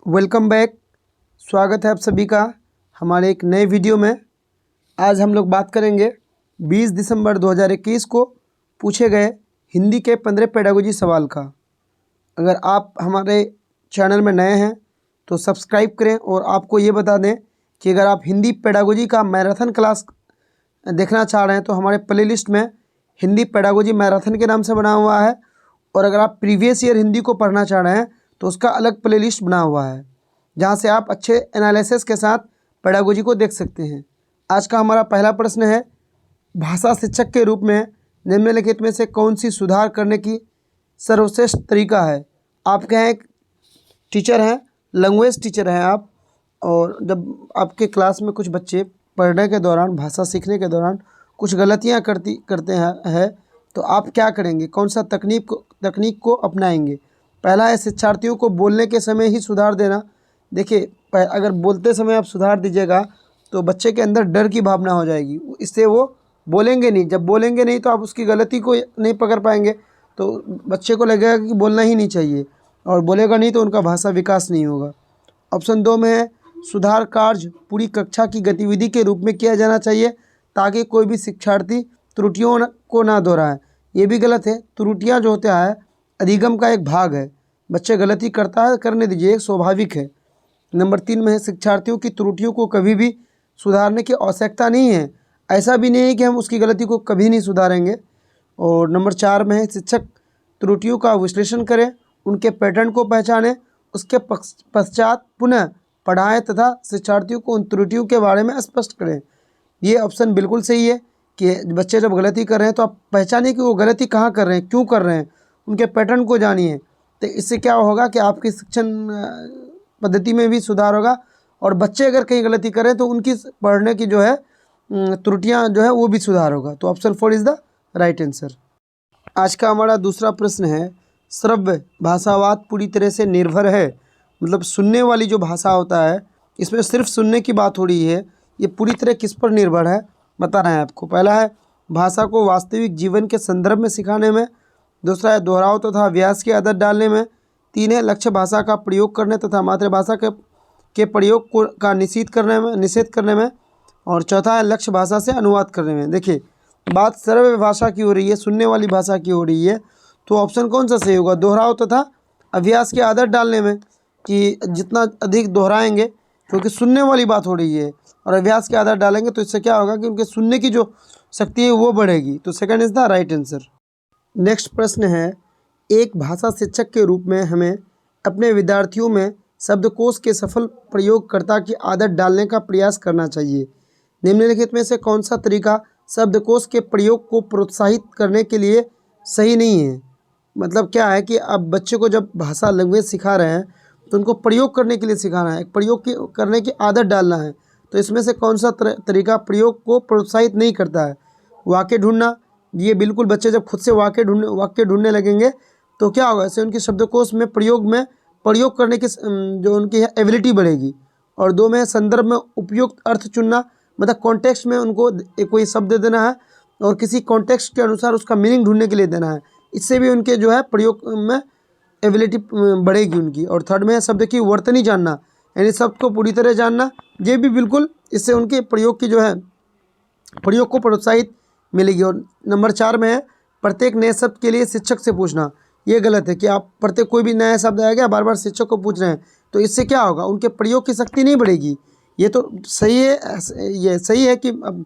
Welcome back. स्वागत है आप सभी का हमारे एक नए वीडियो में। आज हम लोग बात करेंगे 20 दिसंबर 2021 को पूछे गए हिंदी के 15 पेडागोजी सवाल का। अगर आप हमारे चैनल में नए हैं तो सब्सक्राइब करें और आपको ये बता दें कि अगर आप हिंदी पेडागोजी का मैराथन क्लास देखना चाह रहे हैं तो हमारे प्लेलिस्ट में हिंदी पेडागोजी मैराथन के नाम से बना हुआ है, और अगर आप प्रीवियस ईयर हिंदी को पढ़ना चाह रहे हैं तो उसका अलग प्लेलिस्ट बना हुआ है जहां से आप अच्छे एनालिसिस के साथ पेडागोजी को देख सकते हैं। आज का हमारा पहला प्रश्न है, भाषा शिक्षक के रूप में निम्नलिखित में से कौन सी सुधार करने की सर्वश्रेष्ठ तरीका है। आप क्या हैं, टीचर हैं, लैंग्वेज टीचर हैं आप, और जब आपके क्लास में कुछ बच्चे पढ़ने के दौरान, भाषा सीखने के दौरान कुछ गलतियां करते हैं तो आप क्या करेंगे, कौन सा तकनीक को अपनाएंगे। पहला है शिक्षार्थियों को बोलने के समय ही सुधार देना। देखिए, अगर बोलते समय आप सुधार दीजिएगा तो बच्चे के अंदर डर की भावना हो जाएगी, इससे वो बोलेंगे नहीं। जब बोलेंगे नहीं तो आप उसकी गलती को नहीं पकड़ पाएंगे, तो बच्चे को लगेगा कि बोलना ही नहीं चाहिए, और बोलेगा नहीं तो उनका भाषा विकास नहीं होगा। ऑप्शन 2 में है, सुधार कार्य पूरी कक्षा की गतिविधि के रूप में किया जाना चाहिए ताकि कोई भी शिक्षार्थी त्रुटियों को ना दोहराए। ये भी गलत है। त्रुटियाँ जो होता है अधिगम का एक भाग है, बच्चे गलती करता है, करने दीजिए, स्वाभाविक है। नंबर 3 में है, शिक्षार्थियों की त्रुटियों को कभी भी सुधारने की आवश्यकता नहीं है। ऐसा भी नहीं है कि हम उसकी गलती को कभी नहीं सुधारेंगे। और नंबर 4 में है, शिक्षक त्रुटियों का विश्लेषण करें, उनके पैटर्न को पहचानें, उसके पश्चात पुनः पढ़ाएं तथा शिक्षार्थियों को उन त्रुटियों के बारे में स्पष्ट करें। ये ऑप्शन बिल्कुल सही है कि बच्चे जब गलती कर रहे हैं तो आप पहचानिए कि वो गलती कहाँ कर रहे हैं, क्यों कर रहे हैं, उनके पैटर्न को जानिए। तो इससे क्या होगा कि आपकी शिक्षण पद्धति में भी सुधार होगा, और बच्चे अगर कहीं गलती करें तो उनकी पढ़ने की जो है त्रुटियां जो है वो भी सुधार होगा। तो option 4 is the right answer. आज का हमारा दूसरा प्रश्न है, श्रव्य भाषावाद पूरी तरह से निर्भर है, मतलब सुनने वाली जो भाषा होता है, इसमें सिर्फ सुनने की बात हो रही है, ये पूरी तरह किस पर निर्भर है बता रहे हैं आपको। पहला है, भाषा को वास्तविक जीवन के संदर्भ में सिखाने में। दूसरा है, दोहराव तथा अभ्यास की आदत डालने में। 3 है, लक्ष्य भाषा का प्रयोग करने तथा मातृभाषा के प्रयोग का निषेध करने में। और चौथा है, लक्ष्य भाषा से अनुवाद करने में। देखिए, बात श्रव्य भाषा की हो रही है, सुनने वाली भाषा की हो रही है, तो ऑप्शन कौन सा सही होगा, दोहराव तथा अभ्यास की आदत डालने में, कि जितना अधिक दोहराएंगे, क्योंकि सुनने वाली बात हो रही है, और अभ्यास की आदत डालेंगे तो इससे क्या होगा कि उनके सुनने की जो शक्ति है वो बढ़ेगी। तो second is the right answer. Next प्रश्न है, एक भाषा शिक्षक के रूप में हमें अपने विद्यार्थियों में शब्दकोश के सफल प्रयोगकर्ता की आदत डालने का प्रयास करना चाहिए। निम्नलिखित में से कौन सा तरीका शब्दकोश के प्रयोग को प्रोत्साहित करने के लिए सही नहीं है। मतलब क्या है कि अब बच्चे को जब भाषा लैंग्वेज सिखा रहे हैं तो उनको प्रयोग करने के लिए सिखाना है, करने की आदत डालना है। तो इसमें से कौन सा तरीका प्रयोग को प्रोत्साहित नहीं करता है। वाक्य ढूंढना, ये बिल्कुल, बच्चे जब खुद से वाक्य ढूंढने लगेंगे तो क्या होगा, इससे उनके शब्दकोश में प्रयोग करने की जो उनकी एबिलिटी बढ़ेगी। और 2 में संदर्भ में उपयुक्त अर्थ चुनना, मतलब कॉन्टेक्स्ट में उनको कोई शब्द देना है और किसी कॉन्टेक्स्ट के अनुसार उसका मीनिंग ढूंढने के लिए देना है, इससे भी उनके जो है प्रयोग में एबिलिटी बढ़ेगी उनकी। और 3rd में है, शब्द की वर्तनी जानना, यानी शब्द को पूरी तरह जानना, ये भी बिल्कुल, इससे उनके प्रयोग की जो है प्रयोग को प्रोत्साहित मिलेगी। और नंबर 4 में है, प्रत्येक नए शब्द के लिए शिक्षक से पूछना। ये गलत है कि आप प्रत्येक कोई भी नया शब्द आएगा बार बार शिक्षक को पूछ रहे हैं, तो इससे क्या होगा, उनके प्रयोग की शक्ति नहीं बढ़ेगी। ये तो सही है, ये सही है कि अब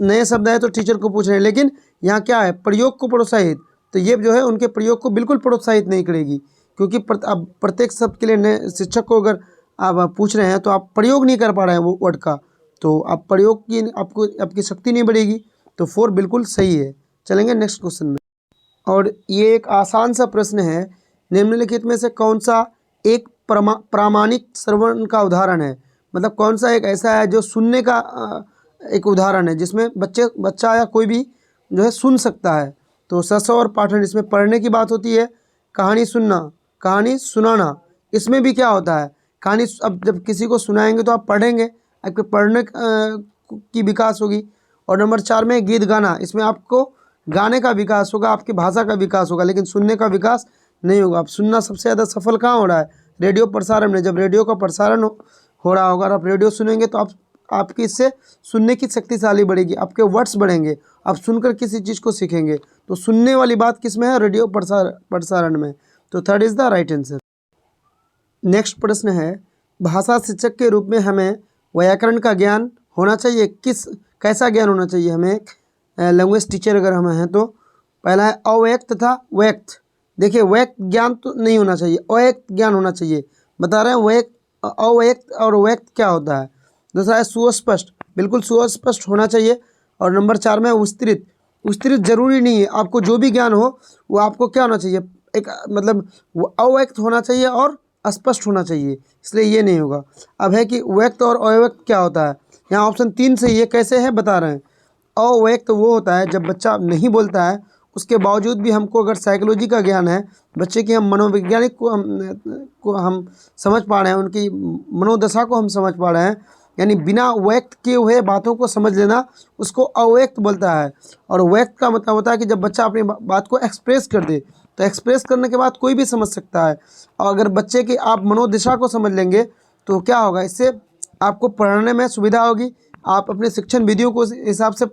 नए शब्द आए तो टीचर को पूछ रहे हैं, लेकिन यहाँ क्या है, प्रयोग को प्रोत्साहित, तो ये जो है उनके प्रयोग को बिल्कुल प्रोत्साहित नहीं करेगी, क्योंकि अब प्रत्येक शब्द के लिए नए शिक्षक को अगर आप पूछ रहे हैं तो आप प्रयोग नहीं कर पा रहे हैं वो वर्ड का, तो आप प्रयोग की आपकी शक्ति नहीं बढ़ेगी। तो 4 बिल्कुल सही है। चलेंगे नेक्स्ट क्वेश्चन में, और ये एक आसान सा प्रश्न है, निम्नलिखित में से कौन सा एक प्रामाणिक श्रवण का उदाहरण है। मतलब कौन सा एक ऐसा है जो सुनने का एक उदाहरण है, जिसमें बच्चा या कोई भी जो है सुन सकता है। तो सस और पाठन, इसमें पढ़ने की बात होती है। कहानी सुनना, कहानी सुनाना, इसमें भी क्या होता है, कहानी अब जब किसी को सुनाएंगे तो आप पढ़ेंगे, आपके पढ़ने की विकास होगी। और नंबर 4 में गीत गाना, इसमें आपको गाने का विकास होगा, आपकी भाषा का विकास होगा, लेकिन सुनने का विकास नहीं होगा। अब सुनना सबसे ज़्यादा सफल कहाँ हो रहा है, रेडियो प्रसारण में, जब रेडियो का प्रसारण हो रहा होगा और आप रेडियो सुनेंगे तो आपकी इससे सुनने की शक्तिशाली बढ़ेगी, आपके वर्ड्स बढ़ेंगे, आप सुनकर किसी चीज़ को सीखेंगे। तो सुनने वाली बात किस में है? रेडियो प्रसारण में। तो third is the right answer. Next प्रश्न है, भाषा शिक्षक के रूप में हमें व्याकरण का ज्ञान होना चाहिए? कैसा ज्ञान होना चाहिए हमें लैंग्वेज टीचर अगर हम हैं तो? पहला है अव्यक्त तथा व्यक्त। देखिए, व्यक्त ज्ञान तो नहीं होना चाहिए, अव्यक्त ज्ञान होना चाहिए। बता रहे हैं अव्यक्त और व्यक्त क्या होता है। दूसरा है सुस्पष्ट, बिल्कुल सुस्पष्ट होना चाहिए। और नंबर 4 में विस्तृत। विस्तृत जरूरी नहीं है, आपको जो भी ज्ञान हो वो आपको क्या होना चाहिए, एक मतलब अव्यक्त होना चाहिए और अस्पष्ट होना चाहिए, इसलिए ये नहीं होगा। अब है कि व्यक्त और अव्यक्त क्या होता है। यहाँ ऑप्शन 3 से ये कैसे है बता रहे हैं। अव्यक्त वो होता है जब बच्चा नहीं बोलता है, उसके बावजूद भी हमको अगर साइकोलॉजी का ज्ञान है, बच्चे की हम मनोवैज्ञानिक को हम समझ पा रहे हैं, उनकी मनोदशा को हम समझ पा रहे हैं, यानी बिना व्यक्त किए हुए बातों को समझ लेना, उसको अव्यक्त बोलता है। और व्यक्त का मतलब होता है कि जब बच्चा अपनी बात को एक्सप्रेस कर दे, तो एक्सप्रेस करने के बाद कोई भी समझ सकता है। और अगर बच्चे की आप मनोदशा को समझ लेंगे तो क्या होगा, इससे आपको पढ़ने में सुविधा होगी, आप अपने शिक्षण विधियों को हिसाब से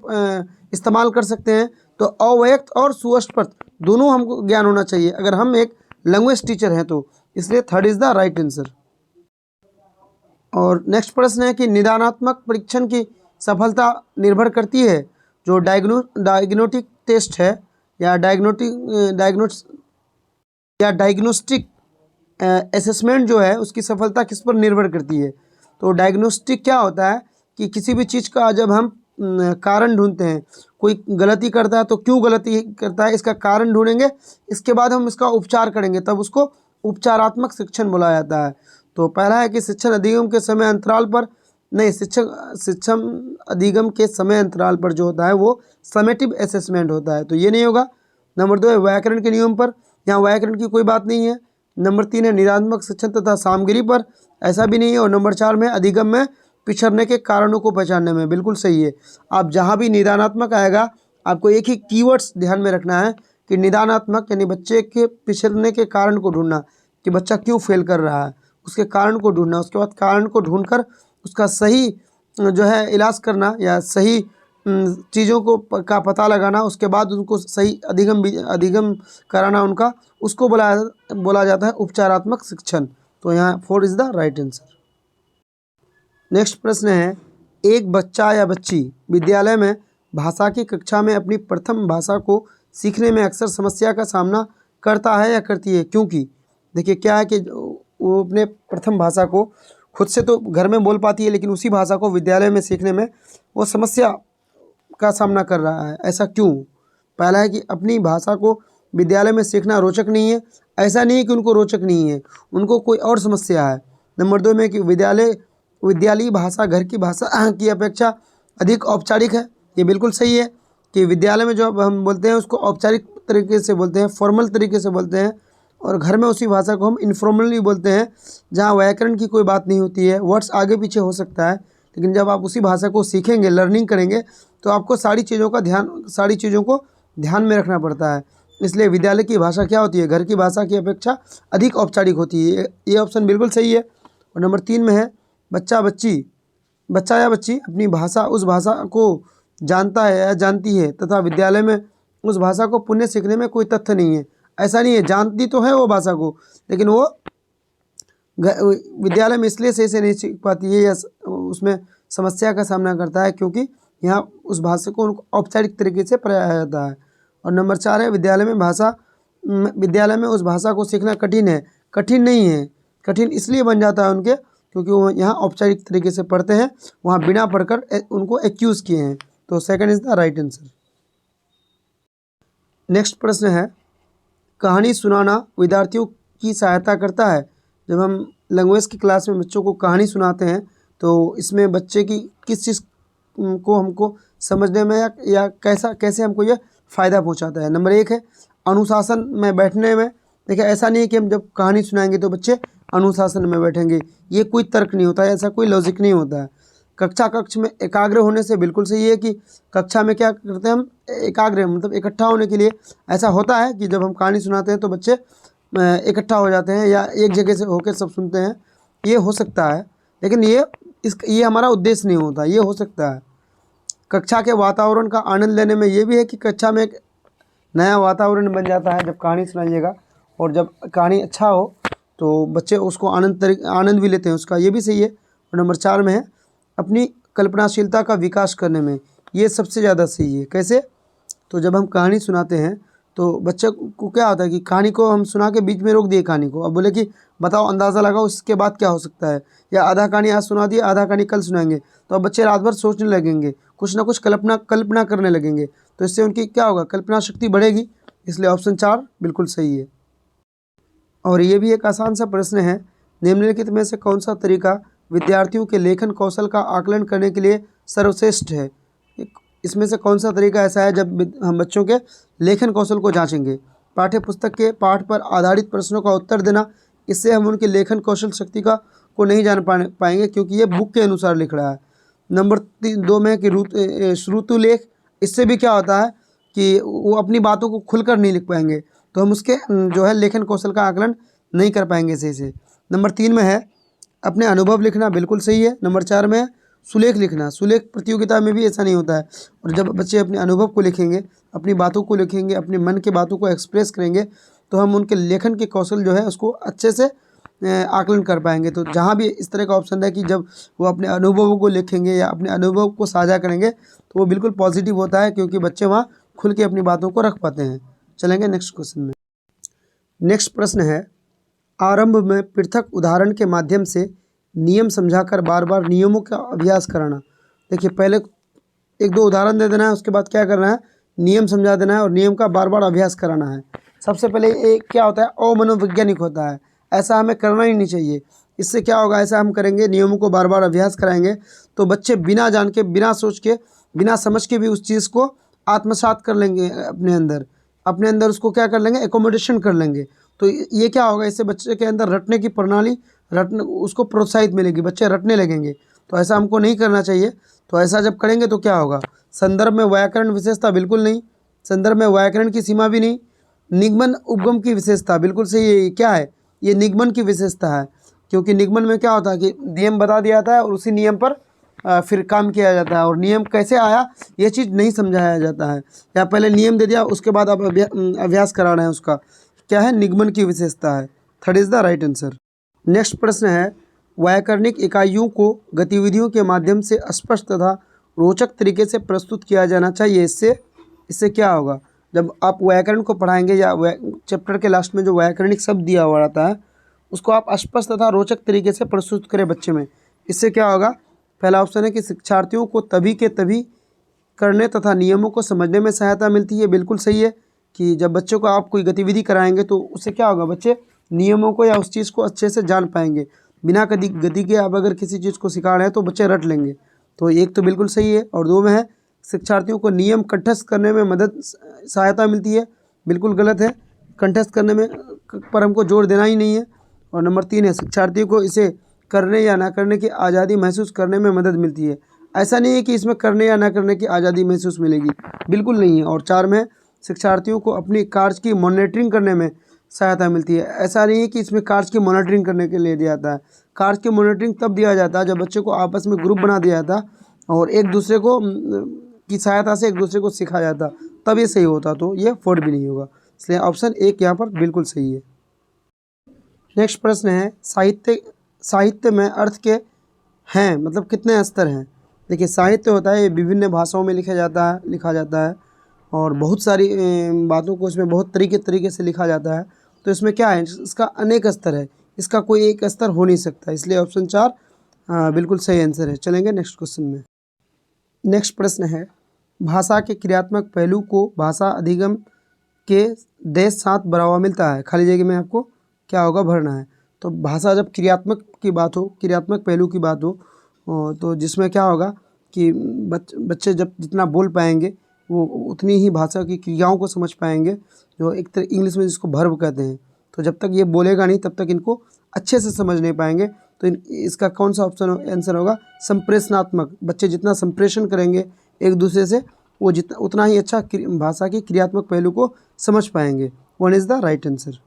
इस्तेमाल कर सकते हैं। तो अव्यक्त और सुस्पष्ट दोनों हमको ज्ञान होना चाहिए अगर हम एक लैंग्वेज टीचर हैं तो, इसलिए third is the right answer. और नेक्स्ट प्रश्न है कि निदानात्मक परीक्षण की सफलता निर्भर करती है, जो डायग्नोस्टिक टेस्ट है या डायग्नोस्टिक असेसमेंट जो है, उसकी सफलता किस पर निर्भर करती है। तो डायग्नोस्टिक क्या होता है कि किसी भी चीज़ का जब हम कारण ढूंढते हैं, कोई गलती करता है तो क्यों गलती करता है इसका कारण ढूंढेंगे, इसके बाद हम इसका उपचार करेंगे, तब उसको उपचारात्मक शिक्षण बोला जाता है। तो पहला है कि शिक्षण अधिगम के समय अंतराल पर नहीं, शिक्षण अधिगम के समय अंतराल पर जो होता है वो समेटिव असेसमेंट होता है, तो ये नहीं होगा। नंबर 2 है व्याकरण के नियम पर, यहाँ व्याकरण की कोई बात नहीं है। नंबर 3 है निदानात्मक शिक्षण तथा सामग्री पर, ऐसा भी नहीं है। और नंबर 4 में अधिगम में पिछड़ने के कारणों को पहचानने में, बिल्कुल सही है। आप जहाँ भी निदानात्मक आएगा, आपको एक ही कीवर्ड्स ध्यान में रखना है कि निदानात्मक यानी बच्चे के पिछड़ने के कारण को ढूंढना, कि बच्चा क्यों फेल कर रहा है, उसके कारण को ढूंढना, उसके बाद कारण को ढूंढकर उसका सही जो है इलाज करना या सही चीज़ों को का पता लगाना, उसके बाद उनको सही अधिगम कराना उनका, उसको बोला जाता है उपचारात्मक शिक्षण। तो यहाँ 4 is the right answer. Next प्रश्न है, एक बच्चा या बच्ची विद्यालय में भाषा की कक्षा में अपनी प्रथम भाषा को सीखने में अक्सर समस्या का सामना करता है या करती है, क्योंकि देखिए क्या है कि वो अपने प्रथम भाषा को खुद से तो घर में बोल पाती है, लेकिन उसी भाषा को विद्यालय में सीखने में वो समस्या का सामना कर रहा है, ऐसा क्यों? पहला है कि अपनी भाषा को विद्यालय में सीखना रोचक नहीं है, ऐसा नहीं है कि उनको रोचक नहीं है, उनको कोई और समस्या है। नंबर 2 में कि विद्यालयी भाषा घर की भाषा की अपेक्षा अधिक औपचारिक है, ये बिल्कुल सही है कि विद्यालय में जो हम बोलते हैं उसको औपचारिक तरीके से बोलते हैं, फॉर्मल तरीके से बोलते हैं, और घर में उसी भाषा को हम इनफॉर्मली बोलते हैं, जहाँ व्याकरण की कोई बात नहीं होती है, वर्ड्स आगे पीछे हो सकता है, लेकिन जब आप उसी भाषा को सीखेंगे, लर्निंग करेंगे, तो आपको सारी चीज़ों को ध्यान में रखना पड़ता है। इसलिए विद्यालय की भाषा क्या होती है, घर की भाषा की अपेक्षा अधिक औपचारिक होती है, ये ऑप्शन बिल्कुल सही है। और नंबर 3 में है बच्चा या बच्ची अपनी भाषा उस भाषा को जानता है या जानती है तथा विद्यालय में उस भाषा को पुनः सीखने में कोई तथ्य नहीं है, ऐसा नहीं है, जानती तो है वो भाषा को, लेकिन वो विद्यालय में इसलिए सही से नहीं सीख पाती है या उसमें समस्या का सामना करता है क्योंकि यहाँ उस भाषा को उनको औपचारिक तरीके से पढ़ाया जाता है। और नंबर 4 है विद्यालय में उस भाषा को सीखना कठिन है, कठिन नहीं है, कठिन इसलिए बन जाता है उनके क्योंकि वो यहाँ औपचारिक तरीके से पढ़ते हैं, वहाँ बिना पढ़कर उनको एक्यूज़ किए हैं। तो second is the right answer. Next प्रश्न है, कहानी सुनाना विद्यार्थियों की सहायता करता है। जब हम लैंग्वेज की क्लास में बच्चों को कहानी सुनाते हैं तो इसमें बच्चे की किस चीज़ को हमको समझने में या कैसे हमको ये फ़ायदा पहुंचाता है। नंबर 1 है अनुशासन में बैठने में। देखिए ऐसा नहीं है कि हम जब कहानी सुनाएंगे तो बच्चे अनुशासन में बैठेंगे, ये कोई तर्क नहीं होता है, ऐसा कोई लॉजिक नहीं होता है। कक्ष में एकाग्र होने से बिल्कुल सही है कि कक्षा में क्या करते हैं हम, एकाग्र मतलब इकट्ठा होने के लिए। ऐसा होता है कि जब हम कहानी सुनाते हैं तो बच्चे इकट्ठा हो जाते हैं या एक जगह से होकर सब सुनते हैं, ये हो सकता है, लेकिन ये हमारा उद्देश्य नहीं होता। ये हो सकता है कक्षा के वातावरण का आनंद लेने में, ये भी है कि कक्षा में एक नया वातावरण बन जाता है जब कहानी सुनाइएगा, और जब कहानी अच्छा हो तो बच्चे उसको आनंद भी लेते हैं उसका, ये भी सही है। और नंबर 4 में है अपनी कल्पनाशीलता का विकास करने में, ये सबसे ज़्यादा सही है। कैसे? तो जब हम कहानी सुनाते हैं तो बच्चे को क्या होता है कि कहानी को हम सुना के बीच में रोक दिए कहानी को, अब बोले कि बताओ अंदाज़ा लगाओ इसके बाद क्या हो सकता है, या आधा कहानी आज सुना दी आधा कहानी कल सुनाएंगे, तो अब बच्चे रात भर सोचने लगेंगे, कुछ ना कुछ कल्पना करने लगेंगे, तो इससे उनकी क्या होगा, कल्पना शक्ति बढ़ेगी। इसलिए ऑप्शन 4 बिल्कुल सही है। और ये भी एक आसान सा प्रश्न है, निम्नलिखित में से कौन सा तरीका विद्यार्थियों के लेखन कौशल का आकलन करने के लिए सर्वश्रेष्ठ है? इसमें से कौन सा तरीका ऐसा है जब हम बच्चों के लेखन कौशल को जांचेंगे? पाठ्य पुस्तक के पाठ पर आधारित प्रश्नों का उत्तर देना, इससे हम उनके लेखन कौशल शक्ति को नहीं जान पाएंगे, क्योंकि ये बुक के अनुसार लिख रहा है। नंबर 2 में है कि श्रुति लेख, इससे भी क्या होता है कि वो अपनी बातों को खुलकर नहीं लिख पाएंगे, तो हम उसके जो है लेखन कौशल का आकलन नहीं कर पाएंगे सही से। नंबर 3 में है अपने अनुभव लिखना, बिल्कुल सही है। नंबर 4 में है सुलेख लिखना, सुलेख प्रतियोगिता में भी ऐसा नहीं होता है, और जब बच्चे अपने अनुभव को लिखेंगे, अपनी बातों को लिखेंगे, अपने मन की बातों को एक्सप्रेस करेंगे, तो हम उनके लेखन के कौशल जो है उसको अच्छे से आकलन कर पाएंगे। तो जहाँ भी इस तरह का ऑप्शन है कि जब वो अपने अनुभवों को लिखेंगे या अपने अनुभव को साझा करेंगे, तो वो बिल्कुल पॉजिटिव होता है, क्योंकि बच्चे वहाँ खुल के अपनी बातों को रख पाते हैं। चलेंगे नेक्स्ट क्वेश्चन में। नेक्स्ट प्रश्न है, आरंभ में पृथक उदाहरण के माध्यम से नियम समझाकर बार बार नियमों का अभ्यास कराना। देखिए, पहले 1-2 उदाहरण दे देना है, उसके बाद क्या करना है, नियम समझा देना है और नियम का बार बार अभ्यास कराना है। सबसे पहले ये क्या होता है, अमनोवैज्ञानिक होता है, ऐसा हमें करना ही नहीं चाहिए। इससे क्या होगा, ऐसा हम करेंगे, नियमों को बार बार अभ्यास कराएंगे, तो बच्चे बिना जान के, बिना सोच के, बिना समझ के भी उस चीज़ को आत्मसात कर लेंगे अपने अंदर उसको क्या कर लेंगे, एकोमोडेशन कर लेंगे। तो ये क्या होगा, इससे बच्चे के अंदर रटने की प्रणाली, उसको प्रोत्साहित मिलेगी, बच्चे रटने लगेंगे। तो ऐसा हमको नहीं करना चाहिए। तो ऐसा जब करेंगे तो क्या होगा, संदर्भ में व्याकरण विशेषता बिल्कुल नहीं, संदर्भ में व्याकरण की सीमा भी नहीं, निगमन उपगम की विशेषता बिल्कुल सही है। क्या है, ये निगमन की विशेषता है, क्योंकि निगमन में क्या होता है कि नियम बता दिया जाता है और उसी नियम पर फिर काम किया जाता है, और नियम कैसे आया ये चीज़ नहीं समझाया जाता है, या पहले नियम दे दिया उसके बाद आप अभ्यास करा रहे हैं, उसका क्या है, निगमन की विशेषता है। Third is the right answer. Next प्रश्न है, व्याकरणिक इकाइयों को गतिविधियों के माध्यम से स्पष्ट तथा रोचक तरीके से प्रस्तुत किया जाना चाहिए। इससे क्या होगा, जब आप व्याकरण को पढ़ाएंगे या चैप्टर के लास्ट में जो व्याकरणिक शब्द दिया हुआ रहता है उसको आप स्पष्ट तथा रोचक तरीके से प्रस्तुत करें बच्चे में। इससे क्या होगा, पहला ऑप्शन है कि शिक्षार्थियों को तभी के तभी करने तथा नियमों को समझने में सहायता मिलती है, बिल्कुल सही है कि जब बच्चों को आप कोई गतिविधि कराएंगे तो उससे क्या होगा, बच्चे नियमों को या उस चीज़ को अच्छे से जान पाएंगे। बिना गति के आप अगर किसी चीज़ को सिखा रहे हैं तो बच्चे रट लेंगे। तो एक तो बिल्कुल सही है। और 2 में है शिक्षार्थियों को नियम कंठस्थ करने में सहायता मिलती है, बिल्कुल गलत है, कंठस्थ करने में पर हमको जोर देना ही नहीं है। और नंबर 3 है शिक्षार्थियों को इसे करने या ना करने की आज़ादी महसूस करने में मदद मिलती है। ऐसा नहीं है कि इसमें करने या ना करने की आज़ादी महसूस मिलेगी, बिल्कुल नहीं है। और 4 में शिक्षार्थियों को अपनी कार्य की मॉनिटरिंग करने में सहायता मिलती है। ऐसा नहीं है कि इसमें कार्य की मॉनिटरिंग करने के लिए दिया जाता है, कार्य की मॉनिटरिंग तब दिया जाता है जब बच्चे को आपस में ग्रुप बना दिया जाता और एक दूसरे को की सहायता से एक दूसरे को सिखाया जाता, तब ये सही होता। तो ये 4 भी नहीं होगा, इसलिए ऑप्शन 1 यहाँ पर बिल्कुल सही है। नेक्स्ट प्रश्न है, साहित्य में अर्थ के हैं मतलब कितने स्तर हैं? देखिए, साहित्य होता है ये विभिन्न भाषाओं में लिखा जाता है और बहुत सारी बातों को इसमें बहुत तरीके से लिखा जाता है। तो इसमें क्या है, इसका अनेक स्तर है, इसका कोई एक स्तर हो नहीं सकता, इसलिए ऑप्शन 4 बिल्कुल सही आंसर है। चलेंगे नेक्स्ट क्वेश्चन में। नेक्स्ट प्रश्न है, भाषा के क्रियात्मक पहलू को भाषा अधिगम के देश साथ बढ़ावा मिलता है। खाली जगह में आपको क्या होगा, भरना है। तो भाषा जब क्रियात्मक पहलू की बात हो तो जिसमें क्या होगा कि बच्चे जब जितना बोल पाएंगे वो उतनी ही भाषा की क्रियाओं को समझ पाएंगे, जो एक तरह इंग्लिश में जिसको वर्ब कहते हैं। तो जब तक ये बोलेगा नहीं तब तक इनको अच्छे से समझ नहीं पाएंगे। तो इसका कौन सा ऑप्शन आंसर होगा, संप्रेषणात्मक। बच्चे जितना संप्रेषण करेंगे एक दूसरे से वो उतना ही अच्छा भाषा की क्रियात्मक पहलू को समझ पाएंगे। 1 इज़ द राइट आंसर।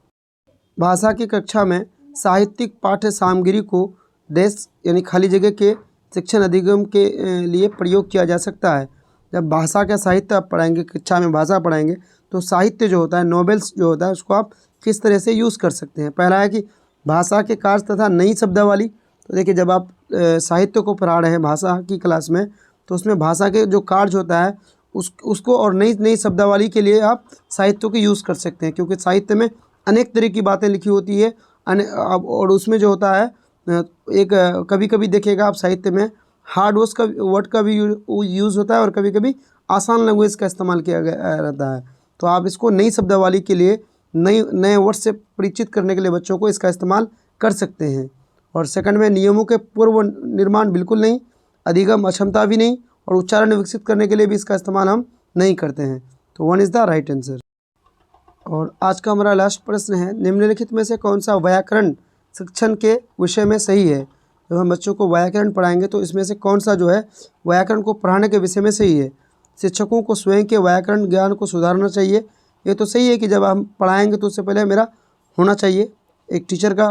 भाषा की कक्षा में साहित्यिक पाठ्य सामग्री को डेस्क यानी खाली जगह के शिक्षण अधिगम के लिए प्रयोग किया जा सकता है। जब भाषा का साहित्य आप पढ़ाएंगे, कक्षा में भाषा पढ़ाएंगे, तो साहित्य जो होता है, नॉवेल्स जो होता है, उसको आप किस तरह से यूज़ कर सकते हैं। पहला है कि भाषा के कार्य तथा नई शब्दावली। तो देखिए, जब आप साहित्य को पढ़ा रहे हैं भाषा की क्लास में, तो उसमें भाषा के जो कार्य होता है उसको और नई नई शब्दावली के लिए आप साहित्य को यूज़ कर सकते हैं, क्योंकि साहित्य में अनेक तरह की बातें लिखी होती है। और उसमें जो होता है एक कभी कभी देखिएगा आप साहित्य में हार्ड वर्ड का भी यूज़ होता है और कभी कभी आसान लैंग्वेज का इस्तेमाल किया गया रहता है। तो आप इसको नई शब्दावली के लिए, नए वर्ड से परिचित करने के लिए बच्चों को इसका इस्तेमाल कर सकते हैं। और सेकंड में, नियमों के पूर्व निर्माण बिल्कुल नहीं, अधिगम अक्षमता भी नहीं, और उच्चारण विकसित करने के लिए भी इसका इस्तेमाल हम नहीं करते हैं। तो 1 इज़ द राइट आंसर। और आज का हमारा लास्ट प्रश्न है, निम्नलिखित में से कौन सा व्याकरण शिक्षण के विषय में सही है। जब हम बच्चों को व्याकरण पढ़ाएंगे तो इसमें से कौन सा जो है व्याकरण को पढ़ाने के विषय में सही है। शिक्षकों को स्वयं के व्याकरण ज्ञान को सुधारना चाहिए। ये तो सही है कि जब हम पढ़ाएंगे तो उससे पहले मेरा होना चाहिए, एक टीचर का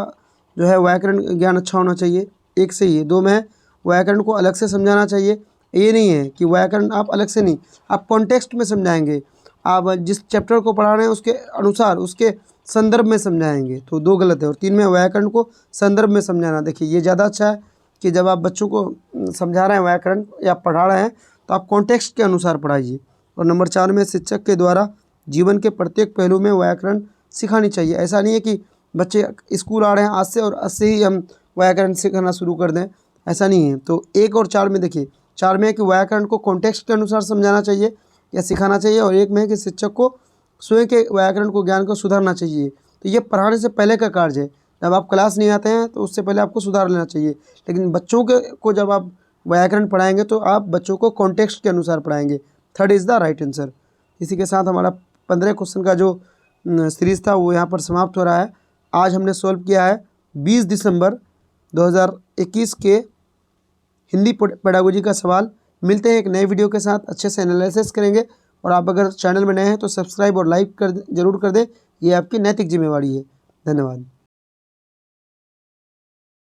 जो है व्याकरण ज्ञान अच्छा होना चाहिए, एक सही है। 2 में, व्याकरण को अलग से समझाना चाहिए। ये नहीं है कि व्याकरण आप अलग से नहीं, आप कॉन्टेक्स्ट में समझाएंगे, आप जिस चैप्टर को पढ़ा रहे हैं उसके अनुसार, उसके संदर्भ में समझाएंगे। तो 2 गलत है। और 3 में, व्याकरण को संदर्भ में समझाना। देखिए, ये ज़्यादा अच्छा है कि जब आप बच्चों को समझा रहे हैं व्याकरण या पढ़ा रहे हैं तो आप कॉन्टेक्स्ट के अनुसार पढ़ाइए। और नंबर 4 में, शिक्षक के द्वारा जीवन के प्रत्येक पहलू में व्याकरण सिखानी चाहिए। ऐसा नहीं है कि बच्चे स्कूल आ रहे हैं आज से और आज से ही हम व्याकरण सिखाना शुरू कर दें, ऐसा नहीं है। तो 1 और 4 में देखिए, 4 में है कि व्याकरण को कॉन्टेक्स्ट के अनुसार समझाना चाहिए या सिखाना चाहिए, और 1 में है कि शिक्षक को स्वयं के व्याकरण को ज्ञान को सुधारना चाहिए। तो ये पढ़ाने से पहले का कार्य है। जब आप क्लास नहीं आते हैं तो उससे पहले आपको सुधार लेना चाहिए। लेकिन बच्चों को जब आप व्याकरण पढ़ाएंगे तो आप बच्चों को कॉन्टेक्स्ट के अनुसार पढ़ाएंगे। 3rd is the right answer. इसी के साथ हमारा 15 क्वेश्चन का जो सीरीज़ था वो यहाँ पर समाप्त हो रहा है। आज हमने सॉल्व किया है 20 दिसंबर 2021 के हिंदी पेडागोजी का सवाल। मिलते हैं एक नए वीडियो के साथ, अच्छे से एनालिसिस करेंगे। और आप अगर चैनल में नए हैं तो सब्सक्राइब और लाइक जरूर कर दें, ये आपकी नैतिक जिम्मेवारी है। धन्यवाद।